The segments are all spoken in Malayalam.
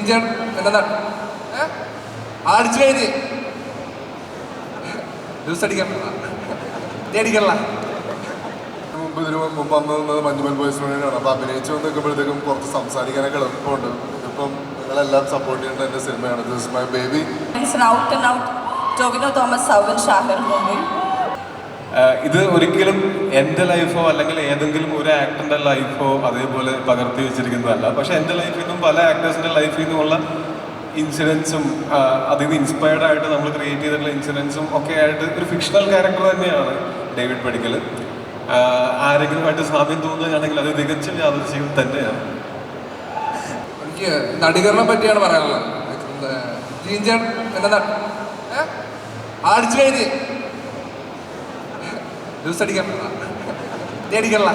ജീൻചേട്ടൻ എന്താ അടിച്ചു കഴിഞ്ഞ് ദിവസം അടിക്കണല്ല ഇതിനു മുമ്പ് വന്നത് മഞ്ജുമൽ ബോയ്സിനോടാണ്. അപ്പോൾ അഭിനയിച്ചു നിൽക്കുമ്പോഴത്തേക്കും കുറച്ച് സംസാരിക്കാനൊക്കെ എളുപ്പമുണ്ട്. ഇതിപ്പം നിങ്ങളെല്ലാം സപ്പോർട്ട് ചെയ്യേണ്ട എൻ്റെ സിനിമയാണ്. This is my baby. Tovino Thomas, Soubin Shahir movie. ഇത് ഒരിക്കലും എൻ്റെ ലൈഫോ അല്ലെങ്കിൽ ഏതെങ്കിലും ഒരു ആക്ടറിൻ്റെ ലൈഫോ അതേപോലെ പകർത്തി വെച്ചിരിക്കുന്നതല്ല. പക്ഷേ എൻ്റെ ലൈഫിൽ നിന്നും പല ആക്ടേഴ്സിൻ്റെ ലൈഫിൽ നിന്നുമുള്ള ഇൻസിഡൻസും അതിൽ നിന്ന് ഇൻസ്പയർഡ് ആയിട്ട് നമ്മൾ ക്രിയേറ്റ് ചെയ്തിട്ടുള്ള ഇൻസിഡൻസും ഒക്കെ ആയിട്ട് ഒരു ഫിക്ഷണൽ ക്യാരക്ടർ തന്നെയാണ് ഡേവിഡ് പടിക്കൽ. ആരെങ്കിലുമായിട്ട് സാമ്യം തോന്നുകയാണെങ്കിൽ അത് തികച്ചും യാദൃശ്ചികം തന്നെയാണ്. എനിക്ക് നടികറിനെ പറ്റിയാണ് പറയാനുള്ളത്. ജീൻചേട്ടൻ എന്താ അടിച്ചു കഴിഞ്ഞ് ദിവസം അടിക്കണല്ല.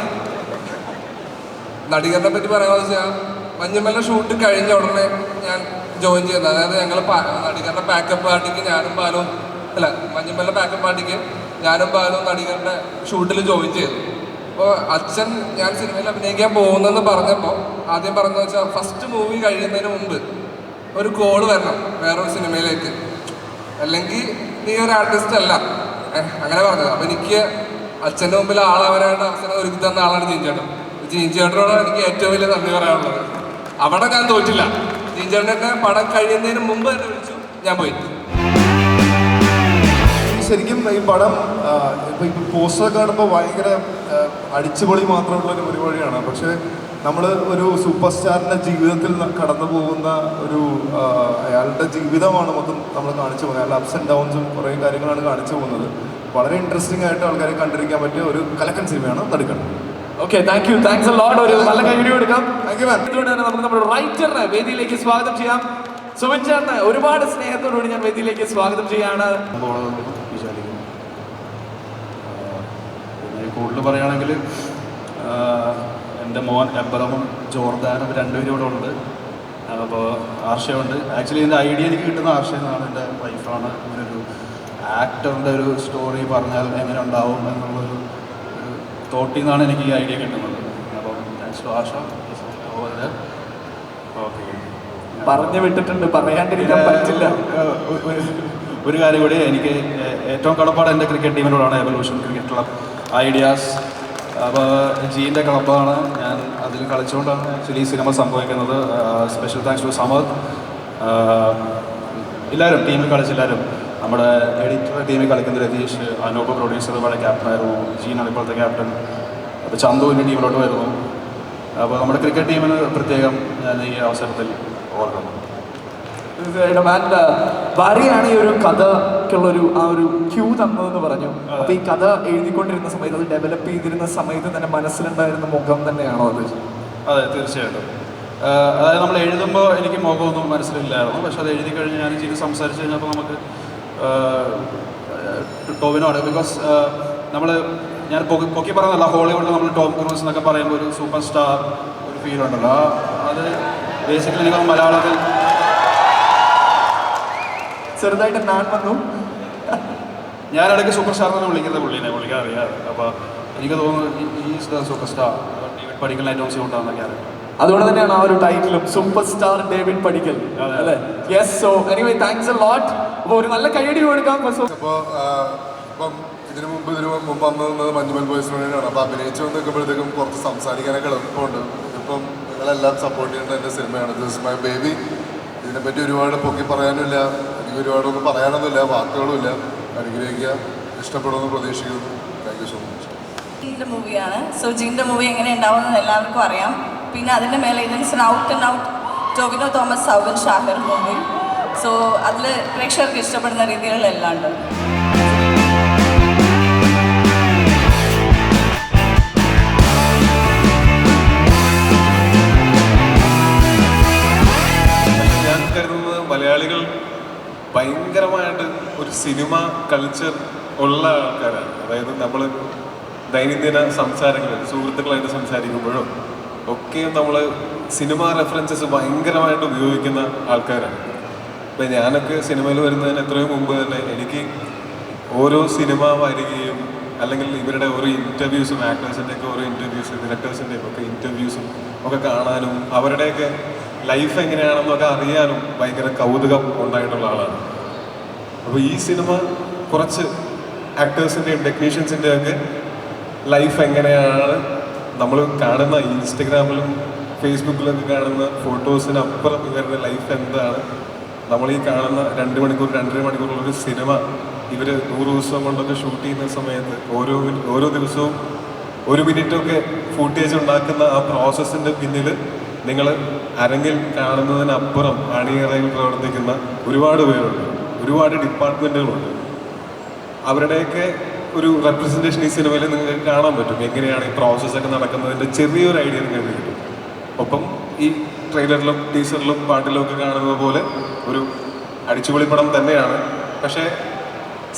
നടികറിനെ പറ്റി പറയാമെന്ന് വെച്ചാൽ മഞ്ഞുമല ഷൂട്ട് കഴിഞ്ഞ ഉടനെ ഞാൻ ജോയിൻ ചെയ്യുന്നത്. അതായത് ഞങ്ങൾ നടികറിൻ്റെ പാക്കപ്പ് പാർട്ടിക്ക് ഞാനും ബാലും മഞ്ഞുമല പാക്കപ്പ് പാർട്ടിക്ക് ഞാനും ബാലും നടികറിൻ്റെ ഷൂട്ടിൽ ജോയിൻ ചെയ്തു. അപ്പോൾ അച്ഛൻ ഞാൻ സിനിമയിൽ അഭിനയിക്കാൻ പോകുന്നെന്ന് പറഞ്ഞപ്പോൾ ആദ്യം പറഞ്ഞതെന്ന് വെച്ചാൽ ഫസ്റ്റ് മൂവി കഴിയുന്നതിന് മുമ്പ് ഒരു കോള് വരണം വേറൊരു സിനിമയിലേക്ക്, അല്ലെങ്കിൽ നീ ഒരു ആർട്ടിസ്റ്റ് അല്ല, അങ്ങനെ പറഞ്ഞത്. അപ്പോൾ എനിക്ക് അച്ഛൻ്റെ മുമ്പിൽ ആളാവരായിട്ട് അവസരം ഒരുക്കി തന്ന ആളാണ് ജീൻചേട്ടൻ. ജീൻചേട്ടനോട് എനിക്ക് ഏറ്റവും വലിയ നന്ദി പറയാനുള്ളത്. അവിടെ ഞാൻ തോറ്റില്ല. ജീൻചേട്ടൻ്റെ പടം കഴിയുന്നതിന് മുമ്പ് തന്നെ വിളിച്ചു, ഞാൻ പോയി. ശരിക്കും ഈ പടം ഇപ്പോൾ പോസ്റ്റർ കാണുമ്പോൾ ഭയങ്കര അടിച്ചുപൊളി മാത്രമുള്ളൊരു പരിപാടിയാണ്. പക്ഷേ നമ്മൾ ഒരു സൂപ്പർ സ്റ്റാറിൻ്റെ ജീവിതത്തിൽ കടന്നു പോകുന്ന ഒരു അയാളുടെ ജീവിതമാണ് മൊത്തം നമ്മൾ കാണിച്ചു പോകുന്നത്. അയാളുടെ അപ്സ് ആൻഡ് ഡൗൺസും കുറേ കാര്യങ്ങളാണ് കാണിച്ചു പോകുന്നത്. വളരെ ഇൻട്രസ്റ്റിംഗ് ആയിട്ട് ആൾക്കാരെ കണ്ടിരിക്കാൻ പറ്റിയ ഒരു കലക്കൻ സിനിമയാണ് നടുക്കൻ. Okay, thanks a lot. ഒരു നല്ല കൈയ്യടി കൊടുക്കാം. അതുകൊണ്ട് തന്നെ നമുക്ക് നമ്മുടെ റൈറ്ററിനെ വേദിയിലേക്ക് സ്വാഗതം ചെയ്യാം. സുബിൻ ചേട്ടനെ ഒരുപാട് സ്നേഹത്തോടുകൂടി ഞാൻ വേദിയിലേക്ക് സ്വാഗതം ചെയ്യാണ്. വിചാരിക്കുന്നു. പിന്നെ കൂടുതൽ പറയുകയാണെങ്കിൽ എൻ്റെ മോൻ എബ്രഹമും ജോർദാനും രണ്ടുപേരും ഇവിടെ ഉണ്ട്. അപ്പോൾ ആർഷയുണ്ട്. ആക്ച്വലി എൻ്റെ ഐഡിയ എനിക്ക് കിട്ടുന്ന ആർഷയെന്നാണ്. എൻ്റെ വൈഫാണ് ഇങ്ങനൊരു ആക്ടറിൻ്റെ ഒരു സ്റ്റോറി പറഞ്ഞാൽ എങ്ങനെ ഉണ്ടാവും എന്നുള്ളൊരു തോട്ടിൽ നിന്നാണ് എനിക്ക് ഈ ഐഡിയ കിട്ടുന്നത്. അപ്പം താങ്ക്സ് ടു ആർഷ. ഓക്കെ, പറഞ്ഞു വിട്ടിട്ടുണ്ട്, പറയാണ്ടിരിക്കാൻ പറ്റില്ല. ഒരു കാര്യം കൂടി, എനിക്ക് ഏറ്റവും കടപ്പാട് എൻ്റെ ക്രിക്കറ്റ് ടീമിനോടാണ്. Evolution cricket club ideas. അപ്പോൾ ജീൻ്റെ ക്ലബ്ബാണ്. ഞാൻ അതിൽ കളിച്ചുകൊണ്ടാണ് ആക്ച്വലി ഈ സിനിമ സംഭവിക്കുന്നത്. Special thanks to Samad. എല്ലാവരും ടീമിൽ കളിച്ചെല്ലാവരും. നമ്മുടെ എഡിറ്റർ ടീമിൽ കളിക്കുന്ന രതീഷ്, അനൂപ് പ്രൊഡ്യൂസർ ഇവിടെ ക്യാപ്റ്റനായിരുന്നു, ജീനാണ് ഇപ്പോഴത്തെ ക്യാപ്റ്റൻ. അപ്പോൾ ചന്തുവിൻ്റെ ടീമിലോട്ട് വരുന്നു. അപ്പോൾ നമ്മുടെ ക്രിക്കറ്റ് ടീമിന് പ്രത്യേകം ഞാൻ ഈ അവസരത്തിൽ ഓർക്കുന്നു. ഭാര്യയാണ് ഈ ഒരു കഥയ്ക്കുള്ളൊരു ആ ഒരു ക്യൂ തന്നതെന്ന് പറഞ്ഞു. അപ്പൊ ഈ കഥ എഴുതിക്കൊണ്ടിരുന്ന സമയത്ത്, അത് ഡെവലപ്പ് ചെയ്തിരുന്ന സമയത്ത് തന്നെ മനസ്സിലുണ്ടായിരുന്ന മുഖം തന്നെയാണോ അത്? അതെ, തീർച്ചയായിട്ടും. അതായത് നമ്മൾ എഴുതുമ്പോൾ എനിക്ക് മുഖമൊന്നും മനസ്സിലില്ലായിരുന്നു. പക്ഷെ അത് എഴുതി കഴിഞ്ഞ് ഞാൻ ചെയ്ത് സംസാരിച്ച് കഴിഞ്ഞപ്പോൾ നമുക്ക് ടോവിനോട്, ബിക്കോസ് ഞാൻ പൊക്കി പറയുന്നല്ല, ഹോളിവുഡിൽ നമ്മൾ ടോം ക്രൂസ് എന്നൊക്കെ പറയുമ്പോൾ ഒരു സൂപ്പർ സ്റ്റാർ ഒരു ഫീൽ ഉണ്ടല്ലോ. അത് ബേസിക്കലി നിങ്ങൾ മലയാളത്തിൽ ചെറുതായിട്ട് ഞാൻ വന്നു. ഞാനിടയ്ക്ക് സൂപ്പർ സ്റ്റാർ എന്ന് വിളിക്കുന്നത് പുള്ളിക്കാൻ അറിയാറ്. അപ്പോൾ എനിക്ക് തോന്നുന്നു is the super star David Padikkal items കൊണ്ടാണെന്നൊക്കെ അറിയാം. അതുകൊണ്ട് തന്നെയാണ് ആ ഒരു ടൈറ്റിലും സൂപ്പർ സ്റ്റാർ ഡേവിഡ് പടിക്കൽ അല്ലേ? Yes. So anyway thanks a ലോട്ട്. അപ്പോൾ ഒരു നല്ല കൈയടി കൊടുക്കാം. അപ്പോൾ ഇപ്പം ഇതിനു മുമ്പ് വന്നത് മഞ്ജുമൽ ബോയ്സിനോടാണ്. അപ്പോൾ അഭിനയിച്ചു നിൽക്കുമ്പോഴത്തേക്കും കുറച്ച് സംസാരിക്കാനൊക്കെ എളുപ്പമുണ്ട്. ഇതിപ്പം നിങ്ങളെല്ലാം സപ്പോർട്ട് ചെയ്യേണ്ട എൻ്റെ സിനിമയാണ്. This is my baby. ഇതിനെപ്പറ്റി ഒരുപാട് പൊക്കി പറയാനുമില്ല, എനിക്ക് ഒരുപാടൊന്നും പറയാനൊന്നുമില്ല, വാക്കുകളുമില്ല. അനുഗ്രഹിക്കുക, ഇഷ്ടപ്പെടുമെന്ന് പ്രതീക്ഷിക്കുന്നു. Thank you so much. ജീൻ്റെ മൂവിയാണ്. സോ ജീൻ്റെ മൂവി എങ്ങനെ ഉണ്ടാവുന്നത് എല്ലാവർക്കും അറിയാം. പിന്നെ അതിൻ്റെ മേലെ ഇതിന് out Tovino Thomas, Soubin Shahir movie. So അതിൽ പ്രേക്ഷകർക്ക് ഇഷ്ടപ്പെടുന്ന രീതികളിലെല്ലാം ഉണ്ട്. ഞാൻ കരുതുന്നത് മലയാളികൾ ഭയങ്കരമായിട്ട് ഒരു സിനിമ കൾച്ചർ ഉള്ള ആൾക്കാരാണ്. അതായത് നമ്മൾ ദൈനംദിന സംസാരങ്ങളിൽ സുഹൃത്തുക്കളായിട്ട് സംസാരിക്കുമ്പോഴും ഒക്കെയും നമ്മൾ സിനിമ റെഫറൻസസ് ഭയങ്കരമായിട്ട് ഉപയോഗിക്കുന്ന ആൾക്കാരാണ്. ഇപ്പം ഞാനൊക്കെ സിനിമയിൽ വരുന്നതിന് എത്രയോ മുമ്പ് തന്നെ എനിക്ക് ഓരോ സിനിമ വരികയും അല്ലെങ്കിൽ ഇവരുടെ ഓരോ ഇൻ്റർവ്യൂസും, ആക്ടേഴ്സിൻ്റെയൊക്കെ ഓരോ ഇൻ്റർവ്യൂസ്, ഡയറക്ടേഴ്സിൻ്റെയും ഒക്കെ ഇൻ്റർവ്യൂസും ഒക്കെ കാണാനും അവരുടെയൊക്കെ ലൈഫ് എങ്ങനെയാണെന്നൊക്കെ അറിയാനും ഭയങ്കര കൗതുകം ഉണ്ടായിട്ടുള്ള ആളാണ്. അപ്പോൾ ഈ സിനിമ കുറച്ച് ആക്ടേഴ്സിൻ്റെയും ടെക്നീഷ്യൻസിൻ്റെയും ഒക്കെ ലൈഫ് എങ്ങനെയാണ് നമ്മൾ കാണുന്ന ഇൻസ്റ്റഗ്രാമിലും ഫേസ്ബുക്കിലൊക്കെ കാണുന്ന ഫോട്ടോസിനപ്പുറം ഇവരുടെ ലൈഫ് എന്താണ്, നമ്മൾ ഈ കാണുന്ന 2 മണിക്കൂർ 2.5 മണിക്കൂറുള്ളൊരു സിനിമ ഇവർ 100 ദിവസം കൊണ്ടൊക്കെ ഷൂട്ട് ചെയ്യുന്ന സമയത്ത് ഓരോ ദിവസവും 1 മിനിറ്റൊക്കെ ഫൂട്ടേജ് ഉണ്ടാക്കുന്ന ആ പ്രോസസ്സിൻ്റെ പിന്നിൽ നിങ്ങൾ അരങ്ങിൽ കാണുന്നതിനപ്പുറം അണിയറയിൽ പ്രവർത്തിക്കുന്ന ഒരുപാട് പേരുണ്ട്, ഒരുപാട് ഡിപ്പാർട്ട്മെൻറ്റുകളുണ്ട്. അവരുടെയൊക്കെ ഒരു റെപ്രസെൻറ്റേഷൻ ഈ സിനിമയിൽ നിങ്ങൾക്ക് കാണാൻ പറ്റും. എങ്ങനെയാണ് ഈ പ്രോസസ്സൊക്കെ നടക്കുന്നതിൻ്റെ ചെറിയൊരു ഐഡിയ നിങ്ങൾക്ക് കിട്ടും. ഒപ്പം ഈ ട്രെയിലറിലും ടീസറിലും പാട്ടിലും ഒക്കെ കാണുന്നത് പോലെ ഒരു അടിച്ചുപൊളിപ്പടം തന്നെയാണ്. പക്ഷേ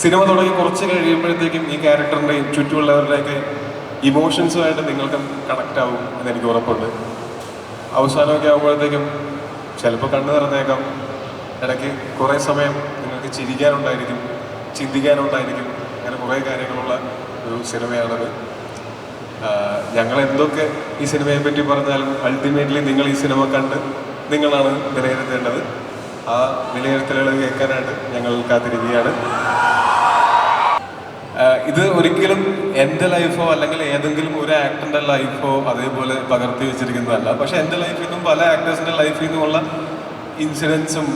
സിനിമ തുടങ്ങി കുറച്ച് കഴിയുമ്പോഴത്തേക്കും ഈ ക്യാരക്ടറിൻ്റെയും ചുറ്റുമുള്ളവരുടെയൊക്കെ ഇമോഷൻസുമായിട്ട് നിങ്ങൾക്ക് കണക്റ്റ് ആവും എന്നെനിക്ക് ഉറപ്പുണ്ട്. അവസാനമൊക്കെ ആകുമ്പോഴത്തേക്കും ചിലപ്പോൾ കണ്ണു നിറഞ്ഞേക്കാം, ഇടയ്ക്ക് കുറേ സമയം നിങ്ങൾക്ക് ചിരിക്കാനുണ്ടായിരിക്കും, ചിന്തിക്കാനുണ്ടായിരിക്കും, അങ്ങനെ കുറേ കാര്യങ്ങളുള്ള ഒരു സിനിമയാണത്. ഞങ്ങൾ എന്തൊക്കെ ഈ സിനിമയെ പറ്റി പറഞ്ഞാലും അൾട്ടിമേറ്റ്ലി നിങ്ങൾ ഈ സിനിമ കണ്ട് നിങ്ങളാണ് വിലയിരുത്തേണ്ടത്. ആ വിലയിരുത്തലുകൾ കേൾക്കാനായിട്ട് ഞങ്ങൾ കാത്തിരിക്കുകയാണ്. ഇത് ഒരിക്കലും എൻ്റെ ലൈഫോ അല്ലെങ്കിൽ ഏതെങ്കിലും ഒരു ആക്ടറിൻ്റെ ലൈഫോ അതേപോലെ പകർത്തി വെച്ചിരിക്കുന്നതല്ല. പക്ഷെ എൻ്റെ ലൈഫിൽ നിന്നും പല ആക്ടേഴ്സിൻ്റെ ലൈഫിൽ നിന്നുമുള്ള ഇൻസിഡൻസും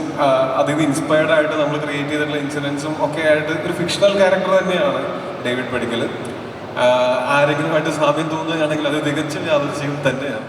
അതിൽ നിന്ന് ഇൻസ്പയർഡ് ആയിട്ട് നമ്മൾ ക്രിയേറ്റ് ചെയ്തിട്ടുള്ള ഇൻസിഡൻസും ഒക്കെ ആയിട്ട് ഒരു ഫിക്ഷണൽ ക്യാരക്ടർ തന്നെയാണ് ഡേവിഡ് പടിക്കൽ. ആരെങ്കിലുമായിട്ട് സാമ്യം തോന്നുകയാണെങ്കിൽ അത് തികച്ചും യാദൃശ്ചികം തന്നെയാണ്.